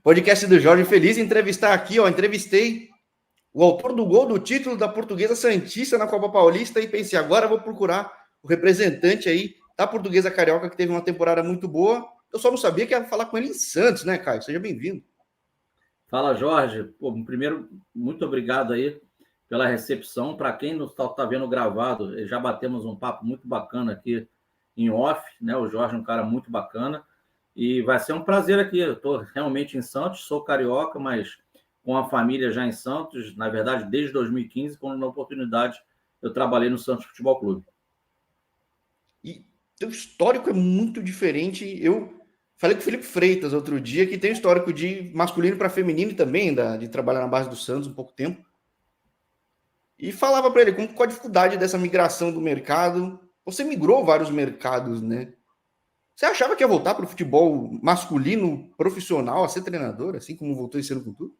Podcast do Jorge, feliz em entrevistar aqui, entrevistei o autor do gol do título da Portuguesa Santista na Copa Paulista e pensei, agora vou procurar o representante aí da Portuguesa Carioca, que teve uma temporada muito boa. Eu só não sabia que ia falar com ele em Santos, né, Caio? Seja bem-vindo. Fala, Jorge. Primeiro, muito obrigado aí pela recepção. Para quem não está vendo gravado, já batemos um papo muito bacana aqui em off, né? O Jorge é um cara muito bacana e vai ser um prazer aqui. Eu estou realmente em Santos, sou carioca, mas com a família já em Santos, na verdade, desde 2015, quando na oportunidade eu trabalhei no Santos Futebol Clube. E o histórico é muito diferente. Eu falei com o Felipe Freitas outro dia, que tem um histórico de masculino para feminino também, de trabalhar na base do Santos um pouco tempo. E falava para ele qual a dificuldade dessa migração do mercado. Você migrou vários mercados, né? Você achava que ia voltar para o futebol masculino profissional, a ser treinador, assim como voltou esse ano com tudo?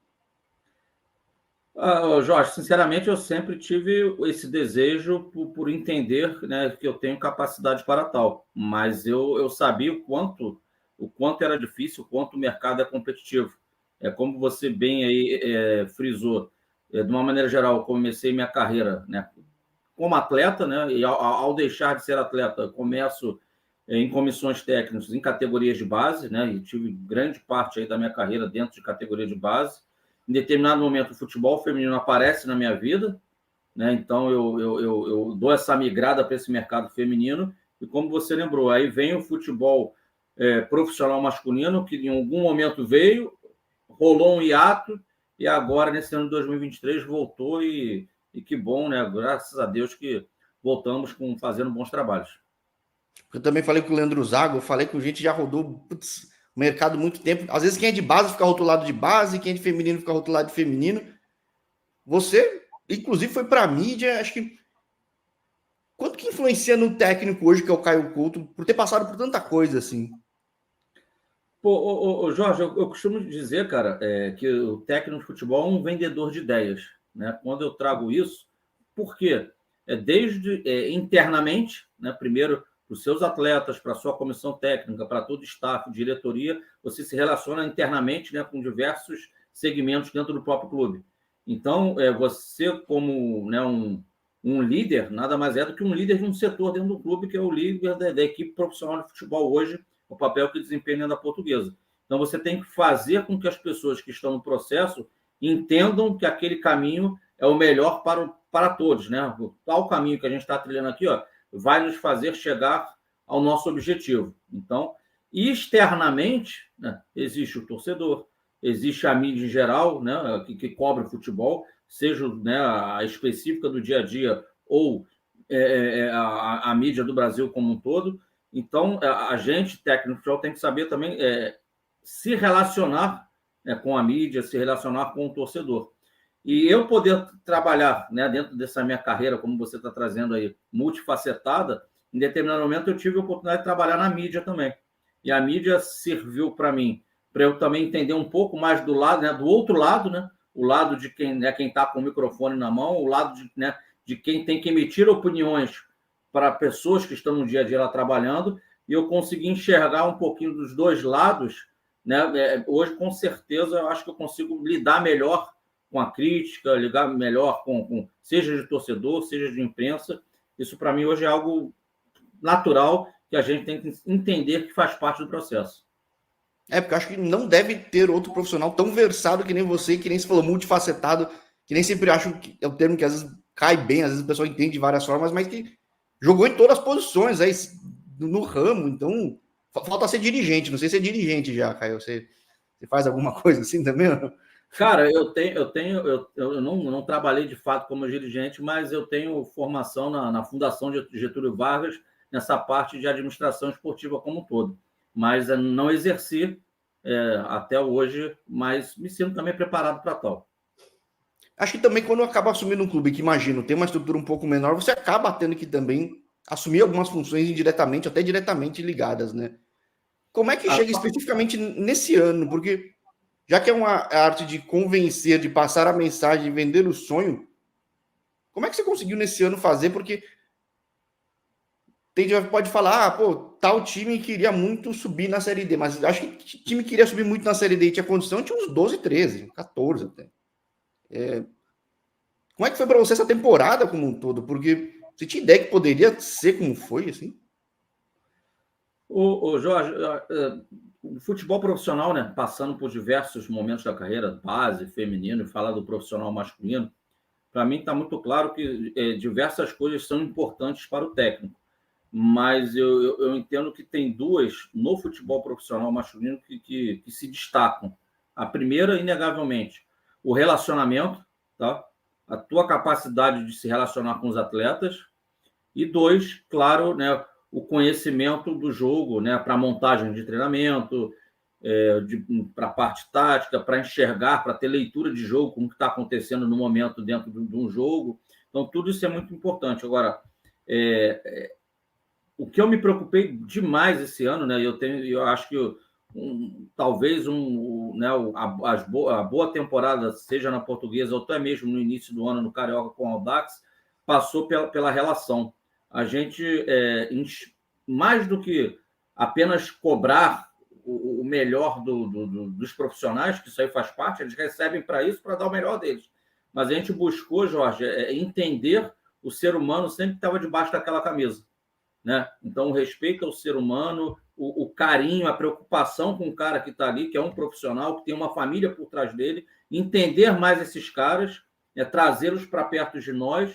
Jorge, sinceramente, eu sempre tive esse desejo por entender, né, que eu tenho capacidade para tal, mas eu sabia o quanto era difícil, o quanto o mercado é competitivo. É como você bem aí frisou, de uma maneira geral, eu comecei minha carreira, né, como atleta, né, e ao deixar de ser atleta, começo em comissões técnicas em categorias de base, né, e tive grande parte aí da minha carreira dentro de categoria de base. Em determinado momento, o futebol feminino aparece na minha vida, né? Então eu dou essa migrada para esse mercado feminino. E como você lembrou, aí vem o futebol profissional masculino, que em algum momento veio, rolou um hiato, e agora, nesse ano de 2023, voltou e que bom, né? Graças a Deus que voltamos fazendo bons trabalhos. Eu também falei com o Leandro Zago, falei com gente que já rodou o mercado muito tempo. Às vezes quem é de base fica rotulado de base, quem é de feminino fica rotulado de feminino. Você, inclusive, foi para a mídia, acho que. Quanto que influencia no técnico hoje, que é o Caio Couto, por ter passado por tanta coisa assim? Jorge, eu costumo dizer, cara, que o técnico de futebol é um vendedor de ideias, né? Quando eu trago isso, por quê? Desde internamente, né? Primeiro, para os seus atletas, para a sua comissão técnica, para todo o staff, diretoria, você se relaciona internamente, né, com diversos segmentos dentro do próprio clube. Então, você como, né, um líder, nada mais é do que um líder de um setor dentro do clube, que é o líder da equipe profissional de futebol hoje, o papel que desempenha da Portuguesa. Então, você tem que fazer com que as pessoas que estão no processo entendam que aquele caminho é o melhor para todos, né? O tal caminho que a gente está trilhando aqui, ó, vai nos fazer chegar ao nosso objetivo. Então, externamente, né, existe o torcedor, existe a mídia em geral, né, que cobre o futebol, seja, né, a específica do dia a dia ou a mídia do Brasil como um todo. Então, a gente, técnico de futebol, tem que saber também se relacionar, né, com a mídia, se relacionar com o torcedor. E eu poder trabalhar, né, dentro dessa minha carreira, como você está trazendo aí, multifacetada, em determinado momento eu tive a oportunidade de trabalhar na mídia também. E a mídia serviu para mim, para eu também entender um pouco mais do lado, né, do outro lado, né, o lado de quem está com o microfone na mão, o lado de quem tem que emitir opiniões para pessoas que estão no dia a dia lá trabalhando, e eu consegui enxergar um pouquinho dos dois lados, né? Hoje, com certeza, eu acho que eu consigo lidar melhor com a crítica, lidar melhor seja de torcedor, seja de imprensa. Isso, para mim, hoje é algo natural que a gente tem que entender que faz parte do processo. Porque eu acho que não deve ter outro profissional tão versado que nem você, que nem você falou, multifacetado, que nem sempre acho que é o termo que às vezes cai bem, às vezes o pessoal entende de várias formas, mas que jogou em todas as posições aí no ramo, então falta ser dirigente, não sei se é dirigente já, Caio, você faz alguma coisa assim também? Cara, eu não trabalhei de fato como dirigente, mas eu tenho formação na Fundação de Getúlio Vargas, nessa parte de administração esportiva como um todo. Mas não exerci até hoje, mas me sinto também preparado para tal. Acho que também quando acaba assumindo um clube que, imagino, tem uma estrutura um pouco menor, você acaba tendo que também assumir algumas funções indiretamente, até diretamente ligadas, né? Como é que chega especificamente nesse ano? Porque já que é uma arte de convencer, de passar a mensagem, de vender o sonho, como é que você conseguiu nesse ano fazer? Porque pode falar, pô, tal time queria muito subir na Série D, mas acho que time queria subir muito na Série D e tinha condição, tinha uns 12, 13, 14 até. Como é que foi para você essa temporada como um todo? Porque você tinha ideia que poderia ser como foi, assim? Jorge, o futebol profissional, né, passando por diversos momentos da carreira, base, feminino, e falar do profissional masculino, para mim está muito claro que diversas coisas são importantes para o técnico, mas eu entendo que tem duas no futebol profissional masculino que se destacam. A primeira, inegavelmente, o relacionamento, tá? A tua capacidade de se relacionar com os atletas, e dois, claro, né, o conhecimento do jogo, né, para montagem de treinamento, para a parte tática, para enxergar, para ter leitura de jogo, como que está acontecendo no momento dentro de um jogo. Então, tudo isso é muito importante. Agora, o que eu me preocupei demais esse ano, né, eu acho que talvez né, a boa temporada, seja na Portuguesa ou até mesmo no início do ano no Carioca com o Audax, passou pela relação. A gente, mais do que apenas cobrar o melhor dos profissionais, que isso aí faz parte, eles recebem para isso, para dar o melhor deles. Mas a gente buscou, Jorge, entender o ser humano sempre que estava debaixo daquela camisa, né? Então, o respeito ao ser humano, o carinho, a preocupação com o cara que está ali, que é um profissional, que tem uma família por trás dele, entender mais esses caras, trazê-los para perto de nós,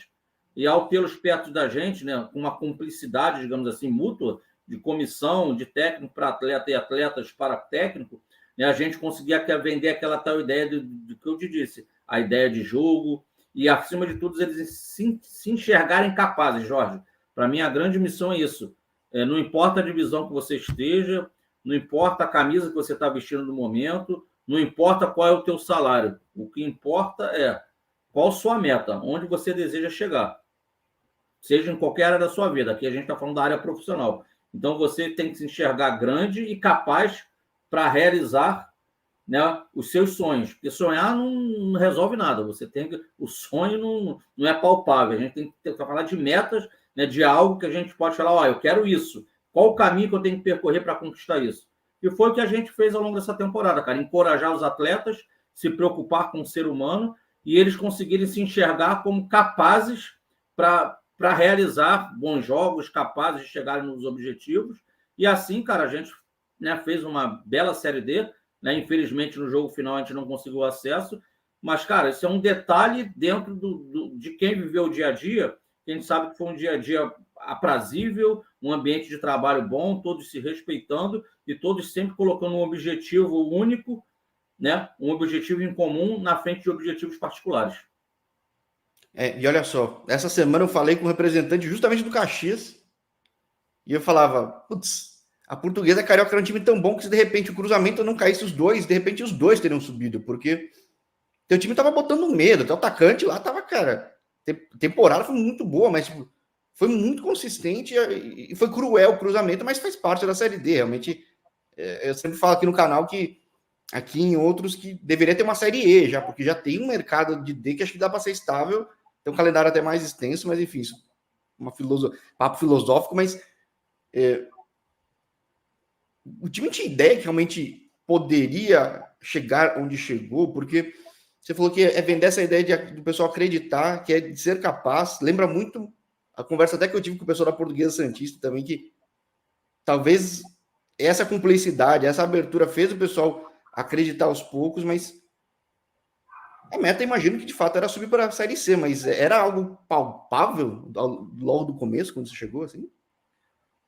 e ao tê-los perto da gente, né, com uma cumplicidade, digamos assim, mútua, de comissão, de técnico para atleta e atletas para técnico, né, a gente conseguia vender aquela tal ideia do que eu te disse, a ideia de jogo, e acima de tudo, eles se enxergarem capazes, Jorge. Para mim, a grande missão é isso. Não importa a divisão que você esteja, não importa a camisa que você está vestindo no momento, não importa qual é o teu salário. O que importa é qual a sua meta, onde você deseja chegar. Seja em qualquer área da sua vida. Aqui a gente está falando da área profissional. Então, você tem que se enxergar grande e capaz para realizar, né, os seus sonhos. Porque sonhar não resolve nada. O sonho não é palpável. A gente tem que falar de metas, né, de algo que a gente pode falar, eu quero isso. Qual o caminho que eu tenho que percorrer para conquistar isso? E foi o que a gente fez ao longo dessa temporada, cara. Encorajar os atletas, se preocupar com o ser humano e eles conseguirem se enxergar como capazes para realizar bons jogos, capazes de chegarem nos objetivos. E assim, cara, a gente, né, fez uma bela Série D, né? Infelizmente, no jogo final, a gente não conseguiu acesso. Mas, cara, isso é um detalhe dentro de quem viveu o dia a dia. A gente sabe que foi um dia a dia aprazível, um ambiente de trabalho bom, todos se respeitando e todos sempre colocando um objetivo único, né? Um objetivo em comum na frente de objetivos particulares. E olha só, essa semana eu falei com um representante justamente do Caxias e eu falava, putz, a Portuguesa Carioca era um time tão bom que se de repente o cruzamento não caísse os dois, de repente os dois teriam subido, porque teu time tava botando medo, teu atacante lá tava, cara, temporada foi muito boa, mas tipo, foi muito consistente e foi cruel o cruzamento, mas faz parte da Série D, realmente. Eu sempre falo aqui no canal que aqui em outros que deveria ter uma Série E já, porque já tem um mercado de D que acho que dá para ser estável, tem um calendário até mais extenso, mas enfim, papo filosófico, mas o time tinha ideia que realmente poderia chegar onde chegou, porque você falou que é vender essa ideia do pessoal acreditar, que é de ser capaz. Lembra muito a conversa até que eu tive com o pessoal da Portuguesa Santista também, que talvez essa cumplicidade, essa abertura fez o pessoal acreditar aos poucos, mas a meta, imagino que de fato era subir para a Série C, mas era algo palpável logo do começo, quando você chegou, assim?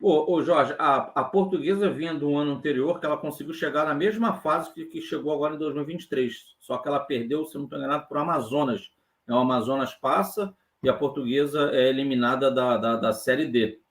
Ô Jorge, a Portuguesa vinha do ano anterior que ela conseguiu chegar na mesma fase que chegou agora em 2023, só que ela perdeu, se não estou enganado, para o Amazonas. O Amazonas passa e a Portuguesa é eliminada da Série D.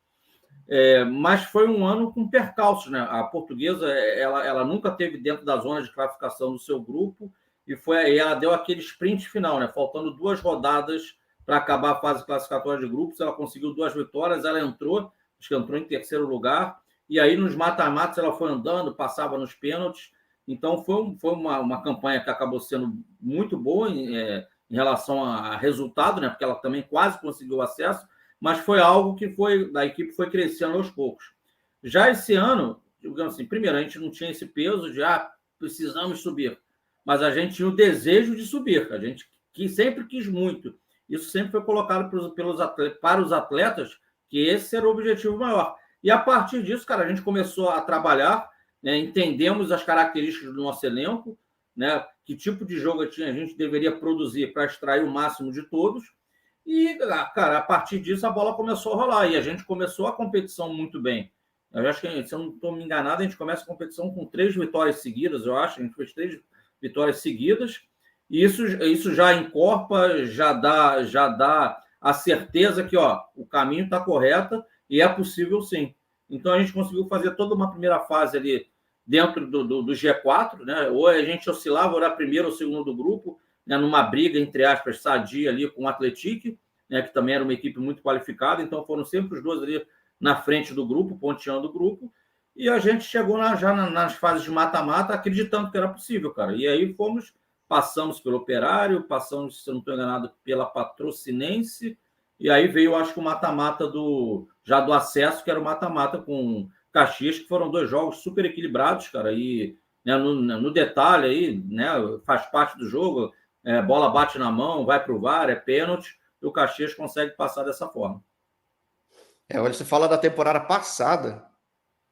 Mas foi um ano com percalços, né? A Portuguesa ela nunca teve dentro da zona de classificação do seu grupo e ela deu aquele sprint final, né? Faltando 2 rodadas para acabar a fase classificatória de grupos, ela conseguiu 2 vitórias, ela entrou, acho que entrou em 3º lugar, e aí nos mata-matas ela foi andando, passava nos pênaltis, então foi uma campanha que acabou sendo muito boa em relação a resultado, né? Porque ela também quase conseguiu acesso, mas foi algo que a equipe foi crescendo aos poucos. Já esse ano, digamos assim, primeiro, a gente não tinha esse peso de precisamos subir, mas a gente tinha o desejo de subir, a gente sempre quis muito. Isso sempre foi colocado para os atletas, que esse era o objetivo maior. E a partir disso, cara, a gente começou a trabalhar, né, entendemos as características do nosso elenco, né, que tipo de jogo a gente deveria produzir para extrair o máximo de todos. E, cara, a partir disso a bola começou a rolar e a gente começou a competição muito bem. Eu acho que, se eu não estou me enganado, a gente começa a competição com 3 vitórias seguidas, eu acho. A gente fez 3 vitórias seguidas. E isso já encorpa, já dá a certeza que o caminho está correto e é possível sim. Então a gente conseguiu fazer toda uma primeira fase ali dentro do G4, né? Ou a gente oscilava, ou era primeiro ou segundo do grupo, né? Numa briga, entre aspas, sadia ali com o Atlético, né? Que também era uma equipe muito qualificada, então foram sempre os dois ali na frente do grupo, ponteando o grupo, e a gente chegou já nas fases de mata-mata acreditando que era possível, cara. E aí passamos pelo Operário, passamos, se eu não estou enganado, pela Patrocinense, e aí veio, acho que o mata-mata já do acesso, que era o mata-mata com Caxias, que foram 2 jogos super equilibrados, cara, e né, no detalhe aí, né, faz parte do jogo, bola bate na mão, vai para o VAR, é pênalti, e o Caxias consegue passar dessa forma. Olha, você fala da temporada passada,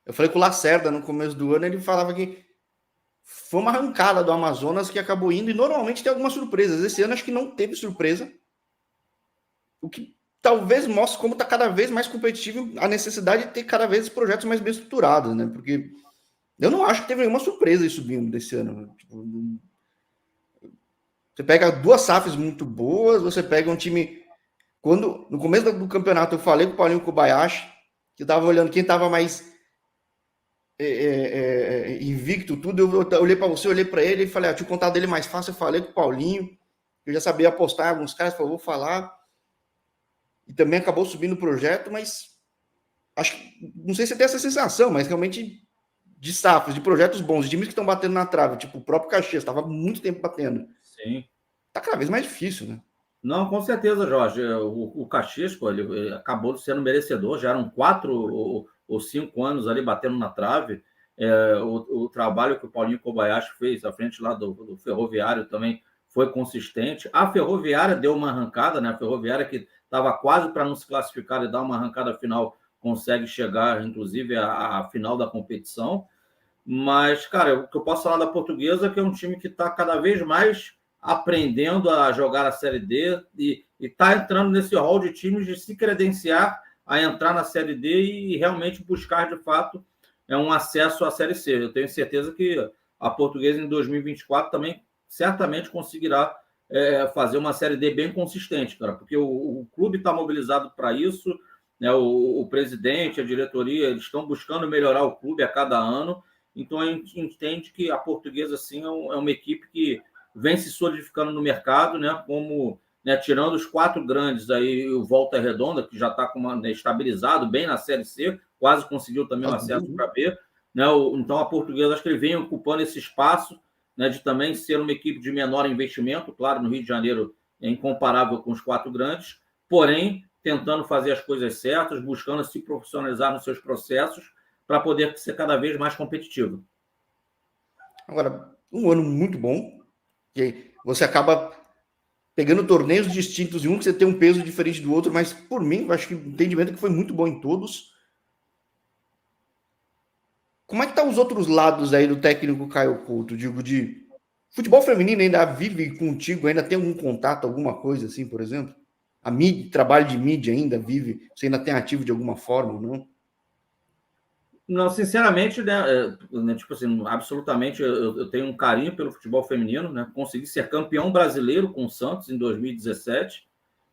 eu falei com o Lacerda no começo do ano, ele falava que foi uma arrancada do Amazonas que acabou indo, e normalmente tem algumas surpresas. Esse ano acho que não teve surpresa, o que talvez mostre como está cada vez mais competitivo a necessidade de ter cada vez projetos mais bem estruturados, né? Porque eu não acho que teve nenhuma surpresa isso subindo desse ano. Tipo, você pega 2 SAFs muito boas, você pega um time... Quando, no começo do campeonato, eu falei com o Paulinho Kobayashi, que eu estava olhando quem estava mais invicto, tudo. Eu olhei para você, olhei para ele e falei, tinha o contato dele mais fácil. Eu falei com o Paulinho, eu já sabia apostar em alguns caras, falei, vou falar. E também acabou subindo o projeto, mas acho que, não sei se você tem essa sensação, mas realmente de SAFs, de projetos bons, de times que estão batendo na trave, tipo o próprio Caxias, estava muito tempo batendo. Sim. Tá cada vez mais difícil, né? Não, com certeza, Jorge. O Caxias, pô, ele acabou sendo merecedor, já eram 4 ou 5 anos ali batendo na trave. O trabalho que o Paulinho Kobayashi fez à frente lá do Ferroviário também foi consistente. A Ferroviária deu uma arrancada, né? A Ferroviária que estava quase para não se classificar e dar uma arrancada final, consegue chegar, inclusive, à final da competição. Mas, cara, o que eu posso falar da Portuguesa é que é um time que está cada vez mais aprendendo a jogar a Série D e está entrando nesse rol de times de se credenciar a entrar na Série D e realmente buscar, de fato, um acesso à Série C. Eu tenho certeza que a Portuguesa, em 2024, também certamente conseguirá fazer uma Série D bem consistente, cara, porque o clube está mobilizado para isso, né? O presidente, a diretoria, eles estão buscando melhorar o clube a cada ano. Então, a gente entende que a Portuguesa, sim, é uma equipe que vem se solidificando no mercado, né? Como, né, tirando os 4 grandes, aí o Volta Redonda, que já está estabilizado bem na Série C, quase conseguiu também o acesso para B. Né? Então, a Portuguesa, acho que ele vem ocupando esse espaço, né, de também ser uma equipe de menor investimento. Claro, no Rio de Janeiro é incomparável com os 4 grandes, porém, tentando fazer as coisas certas, buscando se profissionalizar nos seus processos, para poder ser cada vez mais competitivo. Agora, um ano muito bom, que você acaba pegando torneios distintos em um que você tem um peso diferente do outro, mas por mim, eu acho que o entendimento que foi muito bom em todos. Como é que tá os outros lados aí do técnico Caio Couto? Digo, de futebol feminino ainda vive contigo? Ainda tem algum contato, alguma coisa assim, por exemplo? A mídia, trabalho de mídia ainda vive? Você ainda tem ativo de alguma forma, não? Não, sinceramente, né, tipo assim, absolutamente, eu tenho um carinho pelo futebol feminino, né? Consegui ser campeão brasileiro com o Santos em 2017.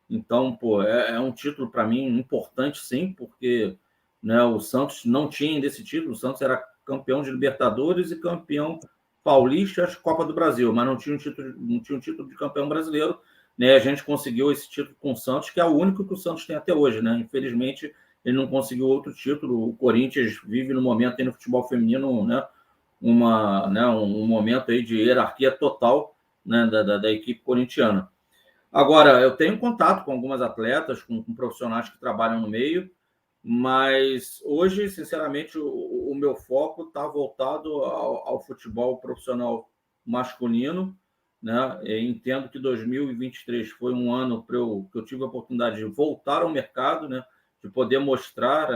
Então, pô, é um título para mim importante, sim, porque, né, o Santos não tinha desse título. O Santos era campeão de Libertadores e campeão paulista, Copa do Brasil, mas não tinha um título de campeão brasileiro. Né? A gente conseguiu esse título com o Santos, que é o único que o Santos tem até hoje, né? Infelizmente, ele não conseguiu outro título. O Corinthians vive no momento aí no futebol feminino, né, um momento aí de hierarquia total, né, da equipe corintiana. Agora, eu tenho contato com algumas atletas, com profissionais que trabalham no meio, mas hoje, sinceramente, o meu foco está voltado ao futebol profissional masculino, né? Eu entendo que 2023 foi um ano que eu tive a oportunidade de voltar ao mercado, né? De poder mostrar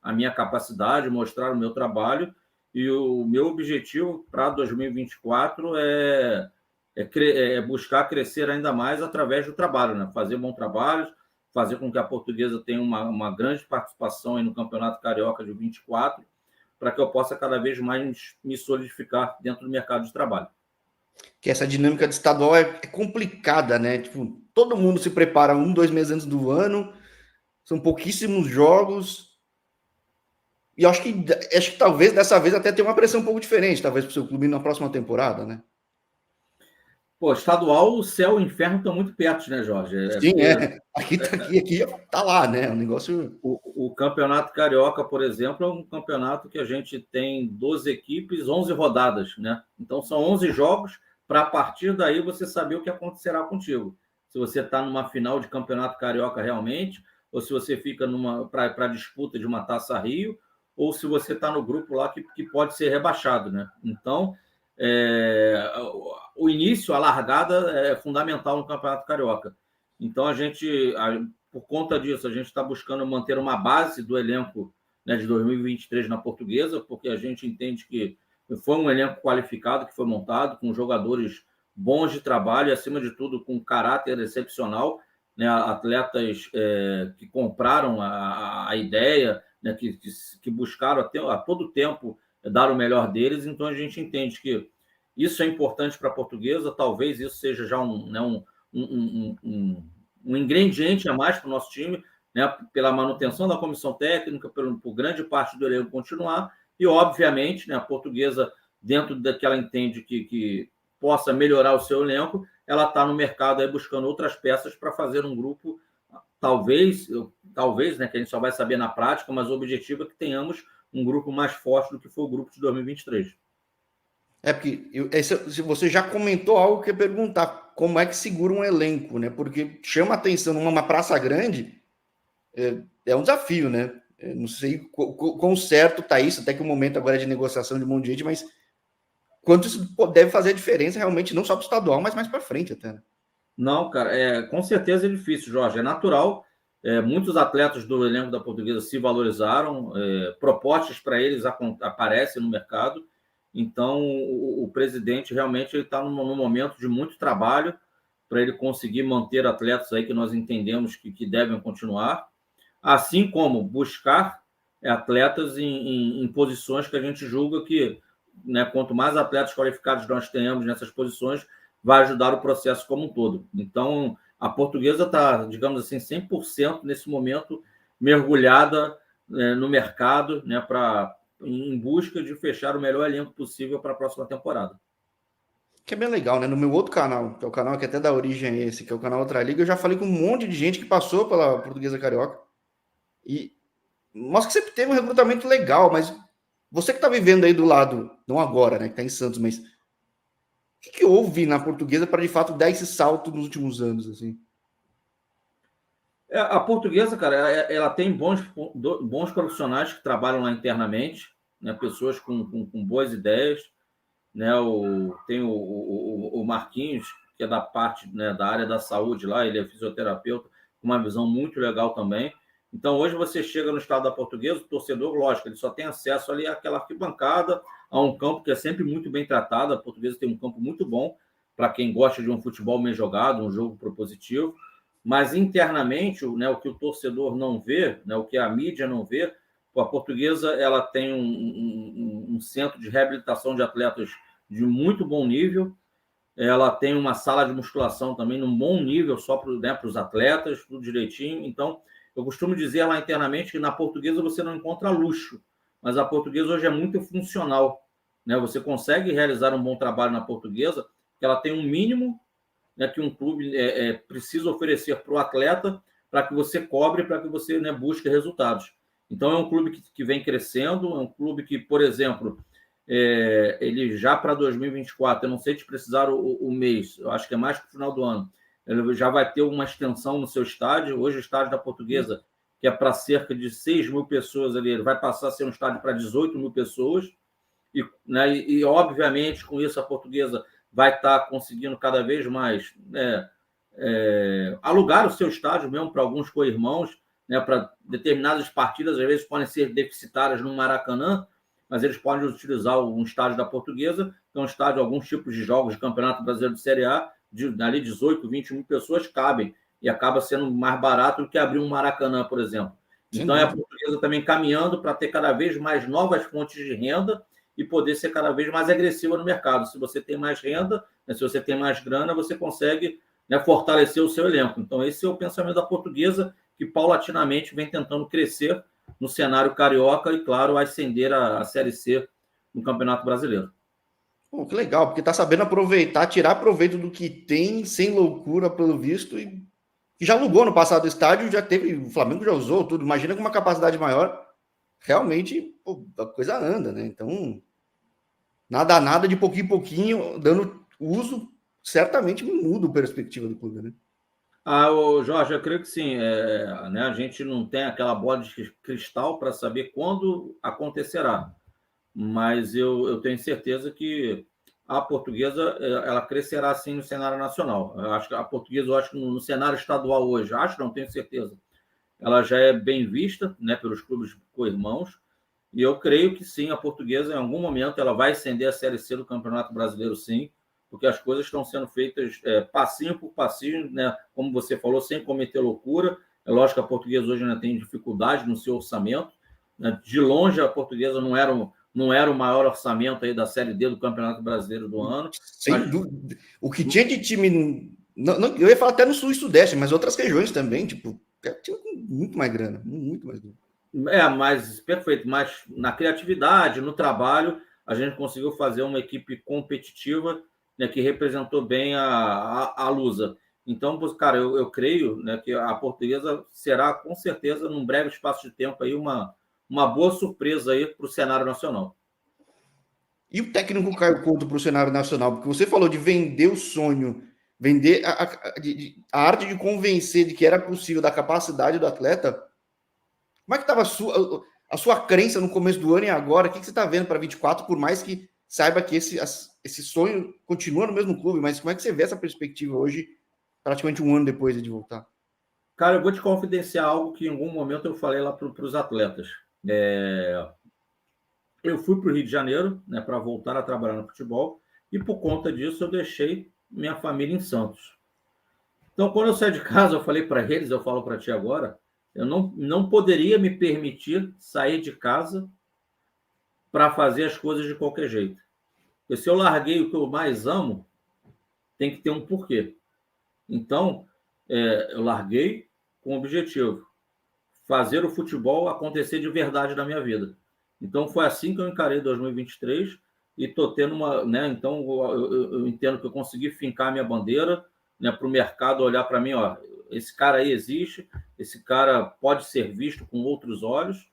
a minha capacidade, mostrar o meu trabalho, e o meu objetivo para 2024 é buscar crescer ainda mais através do trabalho, né? Fazer bom trabalho, fazer com que a Portuguesa tenha uma grande participação aí no Campeonato Carioca de 24, para que eu possa cada vez mais me solidificar dentro do mercado de trabalho. Que essa dinâmica de estadual é complicada, né? Tipo, todo mundo se prepara 1, 2 meses antes do ano, são pouquíssimos jogos, e acho que talvez dessa vez até tenha uma pressão um pouco diferente, talvez para o seu clube na próxima temporada, né? Pô, estadual, o céu e o inferno estão muito perto, né, Jorge? Sim, é. Aqui já tá lá, né? O negócio. O Campeonato Carioca, por exemplo, é um campeonato que a gente tem 12 equipes, 11 rodadas, né? Então são 11 jogos para a partir daí você saber o que acontecerá contigo. Se você está numa final de Campeonato Carioca realmente, ou se você fica para a disputa de uma Taça Rio, ou se você está no grupo lá que pode ser rebaixado, né? Então, o início, a largada é fundamental no Campeonato Carioca. Então, por conta disso, a gente está buscando manter uma base do elenco, né, de 2023 na Portuguesa, porque a gente entende que foi um elenco qualificado que foi montado, com jogadores bons de trabalho e, acima de tudo, com caráter excepcional, né, atletas que compraram a ideia, né, que buscaram a todo tempo dar o melhor deles. Então, a gente entende que isso é importante para a Portuguesa, talvez isso seja já um ingrediente a mais para o nosso time, né, pela manutenção da comissão técnica, por grande parte do elenco continuar, e, obviamente, né, a Portuguesa, dentro daquela entende que possa melhorar o seu elenco, ela está no mercado aí buscando outras peças para fazer um grupo, talvez, né, que a gente só vai saber na prática, mas o objetivo é que tenhamos um grupo mais forte do que foi o grupo de 2023. Porque se você já comentou algo que eu ia perguntar, como é que segura um elenco, né? Porque chama atenção numa praça grande, é um desafio, né? Eu não sei quão certo tá isso, até que o momento agora é de negociação de um monte de gente, mas quanto isso deve fazer a diferença realmente, não só para o estadual, mas mais para frente até. Né? Não, cara, com certeza é difícil, Jorge. É natural. Muitos atletas do elenco da Portuguesa se valorizaram, propostas para eles aparecem no mercado. Então, o presidente realmente está num momento de muito trabalho para ele conseguir manter atletas aí que nós entendemos que devem continuar, assim como buscar atletas em posições que a gente julga que, né, quanto mais atletas qualificados nós tenhamos nessas posições, vai ajudar o processo como um todo. Então, a Portuguesa está, digamos assim, 100% nesse momento mergulhada no mercado, né, em busca de fechar o melhor elenco possível para a próxima temporada. Que é bem legal, né? No meu outro canal, que é o canal que até dá origem a esse, que é o canal Outra Liga, eu já falei com um monte de gente que passou pela Portuguesa Carioca. E mostra que sempre teve um recrutamento legal, mas você que está vivendo aí do lado, não agora, né, que está em Santos, mas o que houve na Portuguesa para de fato dar esse salto nos últimos anos, assim? A Portuguesa, cara, ela tem bons profissionais que trabalham lá internamente, né, pessoas com boas ideias, né, tem o Marquinhos, que é da parte, né, da área da saúde lá, ele é fisioterapeuta, com uma visão muito legal também. Então, hoje você chega no estado da Portuguesa, o torcedor, lógico, ele só tem acesso ali àquela arquibancada, a um campo que é sempre muito bem tratado. A Portuguesa tem um campo muito bom para quem gosta de um futebol bem jogado, um jogo propositivo, mas internamente, né, o que o torcedor não vê, né, o que a mídia não vê, a Portuguesa ela tem um centro de reabilitação de atletas de muito bom nível, ela tem uma sala de musculação também num bom nível só para, né, os atletas, tudo direitinho. Então, eu costumo dizer lá internamente que na Portuguesa você não encontra luxo, mas a Portuguesa hoje é muito funcional, né? Você consegue realizar um bom trabalho na Portuguesa, que ela tem um mínimo, né, que um clube precisa oferecer para o atleta para que você cobre, para que você, né, busque resultados. Então, é um clube que vem crescendo, é um clube que, por exemplo, ele já para 2024, eu não sei te precisar o mês, eu acho que é mais para o final do ano, ele já vai ter uma extensão no seu estádio. Hoje o estádio da Portuguesa, que é para cerca de 6 mil pessoas ali, ele vai passar a ser um estádio para 18 mil pessoas. E, né, obviamente, com isso, a Portuguesa vai estar conseguindo cada vez mais alugar o seu estádio mesmo para alguns co-irmãos, né, para determinadas partidas, às vezes podem ser deficitárias no Maracanã, mas eles podem utilizar um estádio da Portuguesa, que é um estádio, alguns tipos de jogos de Campeonato Brasileiro de Série A, ali 18, 20 mil pessoas cabem, e acaba sendo mais barato do que abrir um Maracanã, por exemplo. Então, é a Portuguesa também caminhando para ter cada vez mais novas fontes de renda e poder ser cada vez mais agressiva no mercado. Se você tem mais renda, né, se você tem mais grana, você consegue, né, fortalecer o seu elenco. Então, esse é o pensamento da Portuguesa, que paulatinamente vem tentando crescer no cenário carioca e, claro, ascender a Série C no Campeonato Brasileiro. Pô, que legal, porque tá sabendo aproveitar, tirar proveito do que tem, sem loucura, pelo visto, e já alugou no passado o estádio, já teve, o Flamengo já usou tudo, imagina com uma capacidade maior, realmente, pô, a coisa anda, né? Então, nada de pouquinho em pouquinho, dando uso, certamente muda a perspectiva do clube, né? Jorge, eu creio que sim. Né, a gente não tem aquela bola de cristal para saber quando acontecerá, mas eu tenho certeza que a Portuguesa ela crescerá sim no cenário nacional. Eu acho que a Portuguesa, eu acho que no cenário estadual hoje, não tenho certeza, ela já é bem vista, né, pelos clubes co-irmãos, e eu creio que sim, a Portuguesa, em algum momento, ela vai ascender a Série C do Campeonato Brasileiro, sim, porque as coisas estão sendo feitas passinho por passinho, né, como você falou, sem cometer loucura. É lógico que a Portuguesa hoje ainda tem dificuldade no seu orçamento, né? De longe, a Portuguesa não era o maior orçamento aí da Série D do Campeonato Brasileiro do ano. Sem dúvida. O que tinha de time, eu ia falar até no Sul e Sudeste, mas outras regiões também, tipo, tinha muito mais grana, muito mais grana. Mas perfeito, mas na criatividade, no trabalho, a gente conseguiu fazer uma equipe competitiva, né, que representou bem a Lusa. Então, cara, eu creio, né, que a Portuguesa será, com certeza, num breve espaço de tempo, aí, uma boa surpresa para o cenário nacional. E o técnico Caio Couto para o cenário nacional? Porque você falou de vender o sonho, vender a arte de convencer de que era possível, da capacidade do atleta. Como é que estava a sua crença no começo do ano e agora? O que você está vendo para 24, por mais que saiba que esse sonho continua no mesmo clube, mas como é que você vê essa perspectiva hoje, praticamente um ano depois de voltar? Cara, eu vou te confidenciar algo que em algum momento eu falei lá para os atletas. Eu fui para o Rio de Janeiro, né, para voltar a trabalhar no futebol, e por conta disso eu deixei minha família em Santos. Então, quando eu saí de casa, eu falei para eles, eu falo para ti agora, eu não poderia me permitir sair de casa para fazer as coisas de qualquer jeito. Porque se eu larguei o que eu mais amo, tem que ter um porquê. Então, eu larguei com o objetivo, fazer o futebol acontecer de verdade na minha vida. Então, foi assim que eu encarei 2023 e estou tendo uma... Né, então, eu entendo que eu consegui fincar a minha bandeira, né, para o mercado olhar para mim, ó, esse cara aí existe, esse cara pode ser visto com outros olhos.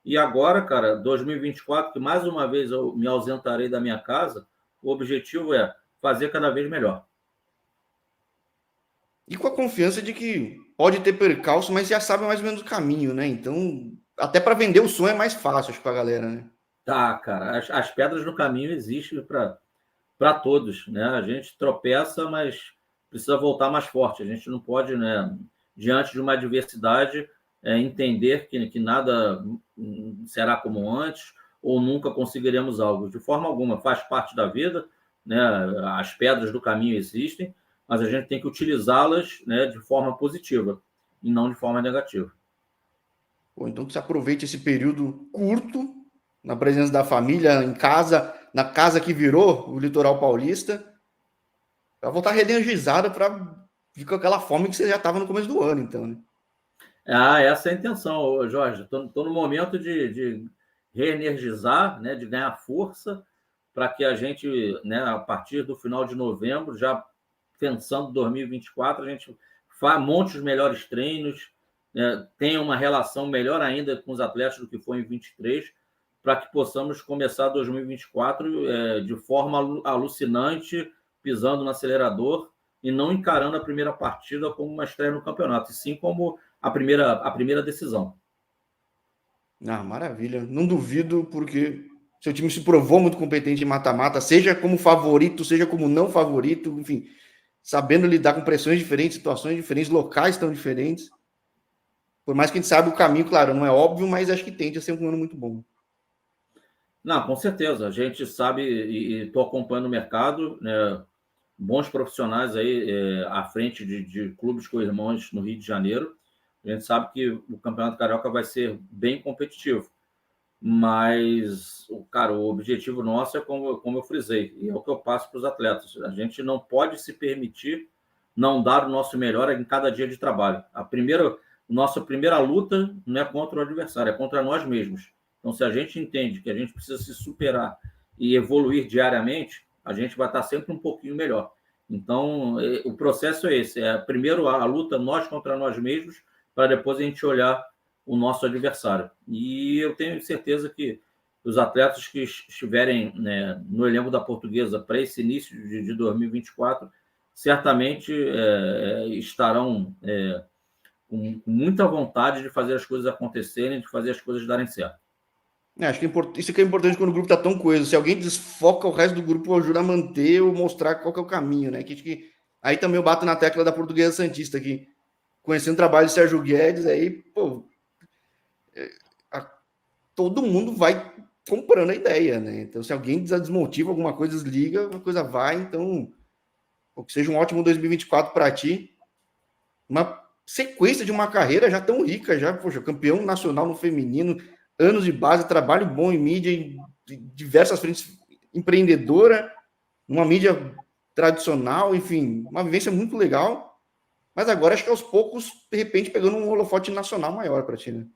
E agora, cara, 2024, que mais uma vez eu me ausentarei da minha casa, o objetivo é fazer cada vez melhor. E com a confiança de que pode ter percalço, mas já sabe mais ou menos o caminho, né? Então, até para vender o sonho é mais fácil, acho, para a galera, né? Tá, cara, as pedras no caminho existem para todos, né? A gente tropeça, mas precisa voltar mais forte. A gente não pode, né, diante de uma adversidade, entender que nada será como antes ou nunca conseguiremos algo. De forma alguma, faz parte da vida, né? As pedras do caminho existem, mas a gente tem que utilizá-las, né, de forma positiva e não de forma negativa. Pô, então que você aproveite esse período curto na presença da família, em casa, na casa que virou o litoral paulista, para voltar reenergizado, para vir com aquela fome que você já estava no começo do ano, então, né? Essa é a intenção, Jorge. Estou no momento de reenergizar, né, de ganhar força, para que a gente, né, a partir do final de novembro, já pensando em 2024, a gente monte os melhores treinos, né, tenha uma relação melhor ainda com os atletas do que foi em 23, para que possamos começar 2024 de forma alucinante, pisando no acelerador, e não encarando a primeira partida como uma estreia no campeonato, e sim como a primeira decisão. Ah, maravilha. Não duvido, porque seu time se provou muito competente em mata-mata, seja como favorito, seja como não favorito, enfim, sabendo lidar com pressões diferentes, situações diferentes, locais tão diferentes. Por mais que a gente saiba o caminho, claro, não é óbvio, mas acho que tende a ser um ano muito bom. Não, com certeza. A gente sabe e estou acompanhando o mercado, né? Bons profissionais aí à frente de clubes com irmãos no Rio de Janeiro. A gente sabe que o Campeonato Carioca vai ser bem competitivo, mas, cara, o objetivo nosso é como eu frisei, e é o que eu passo para os atletas. A gente não pode se permitir não dar o nosso melhor em cada dia de trabalho. Nossa primeira luta não é contra o adversário, é contra nós mesmos. Então, se a gente entende que a gente precisa se superar e evoluir diariamente, a gente vai estar sempre um pouquinho melhor. Então, o processo é esse: primeiro a luta nós contra nós mesmos, para depois a gente olhar o nosso adversário. E eu tenho certeza que os atletas que estiverem, né, no elenco da Portuguesa para esse início de 2024, certamente estarão com muita vontade de fazer as coisas acontecerem, de fazer as coisas darem certo. Acho que isso que é importante quando o grupo está tão coeso. Se alguém desfoca, o resto do grupo ajuda a manter ou mostrar qual que é o caminho, né? Aí também eu bato na tecla da Portuguesa Santista aqui. Conhecendo o trabalho de Sérgio Guedes, aí, pô, todo mundo vai comprando a ideia, né? Então, se alguém desmotiva alguma coisa, desliga, uma coisa vai. Então, que seja um ótimo 2024 para ti. Uma sequência de uma carreira já tão rica, já, poxa, campeão nacional no feminino, anos de base, trabalho bom em mídia, em diversas frentes, empreendedora, uma mídia tradicional, enfim, uma vivência muito legal. Mas agora acho que aos poucos, de repente, pegando um holofote nacional maior para ti, né?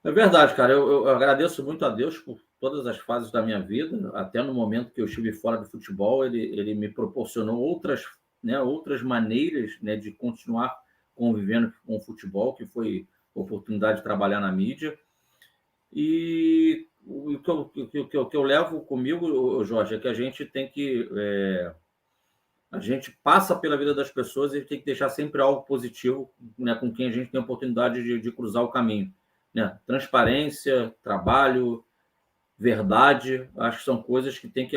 É verdade, cara. Eu agradeço muito a Deus por todas as fases da minha vida, até no momento que eu estive fora do futebol, ele me proporcionou outras maneiras, né, de continuar convivendo com o futebol, que foi a oportunidade de trabalhar na mídia. E o que eu levo comigo, Jorge, é que a gente tem que. A gente passa pela vida das pessoas e tem que deixar sempre algo positivo, né, com quem a gente tem a oportunidade de cruzar o caminho. Né? Transparência, trabalho, verdade, acho que são coisas que tem que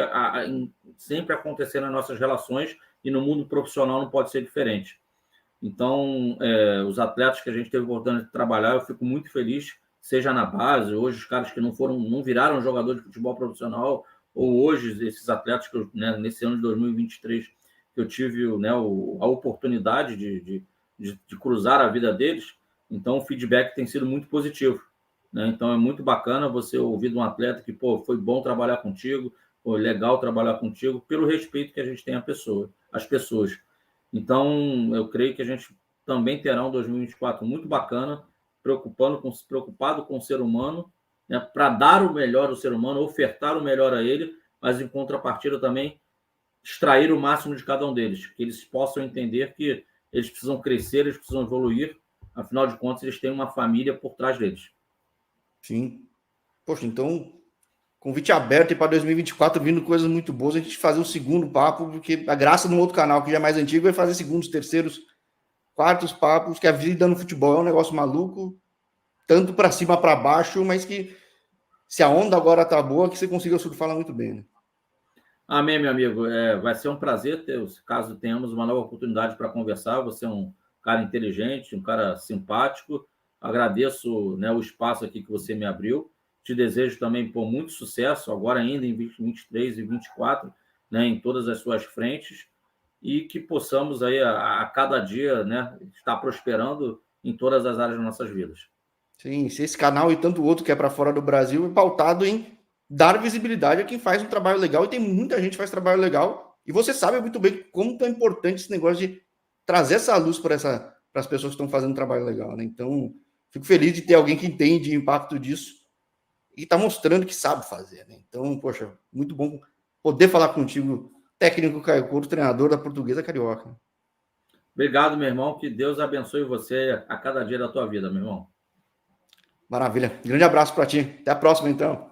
sempre acontecer nas nossas relações, e no mundo profissional não pode ser diferente. Então, os atletas que a gente teve a oportunidade de trabalhar, eu fico muito feliz, seja na base, hoje os caras que não viraram jogador de futebol profissional, ou hoje esses atletas que né, nesse ano de 2023 que eu tive, né, a oportunidade de cruzar a vida deles. Então o feedback tem sido muito positivo, né? Então é muito bacana você ouvir de um atleta que, pô, foi bom trabalhar contigo, foi legal trabalhar contigo, pelo respeito que a gente tem às pessoas. Então, eu creio que a gente também terá um 2024 muito bacana, preocupado com o ser humano, né, para dar o melhor ao ser humano, ofertar o melhor a ele, mas em contrapartida também extrair o máximo de cada um deles, que eles possam entender que eles precisam crescer, eles precisam evoluir, afinal de contas, eles têm uma família por trás deles. Sim. Poxa, então, convite aberto para 2024, vindo coisas muito boas, a gente fazer um segundo papo, porque a graça no outro canal, que já é mais antigo, é fazer segundos, terceiros, quartos papos, que a vida no futebol é um negócio maluco, tanto para cima, para baixo, mas que se a onda agora tá boa, que você consiga surfar lá muito bem, né? Amém, meu amigo. Vai ser um prazer caso tenhamos uma nova oportunidade para conversar. Você é um cara inteligente, um cara simpático. Agradeço, né, o espaço aqui que você me abriu. Te desejo também por muito sucesso, agora ainda em 2023 e 2024, né, em todas as suas frentes, e que possamos aí a cada dia, né, estar prosperando em todas as áreas das nossas vidas. Sim, se esse canal e tanto outro que é para fora do Brasil é pautado em dar visibilidade a quem faz um trabalho legal, e tem muita gente que faz trabalho legal, e você sabe muito bem como é importante esse negócio de trazer essa luz para as pessoas que estão fazendo um trabalho legal, né? Então, fico feliz de ter alguém que entende o impacto disso e está mostrando que sabe fazer, né? Então, poxa, muito bom poder falar contigo, técnico Caio Couto, treinador da Portuguesa Carioca. Obrigado, meu irmão. Que Deus abençoe você a cada dia da tua vida, meu irmão. Maravilha. Grande abraço para ti. Até a próxima, então.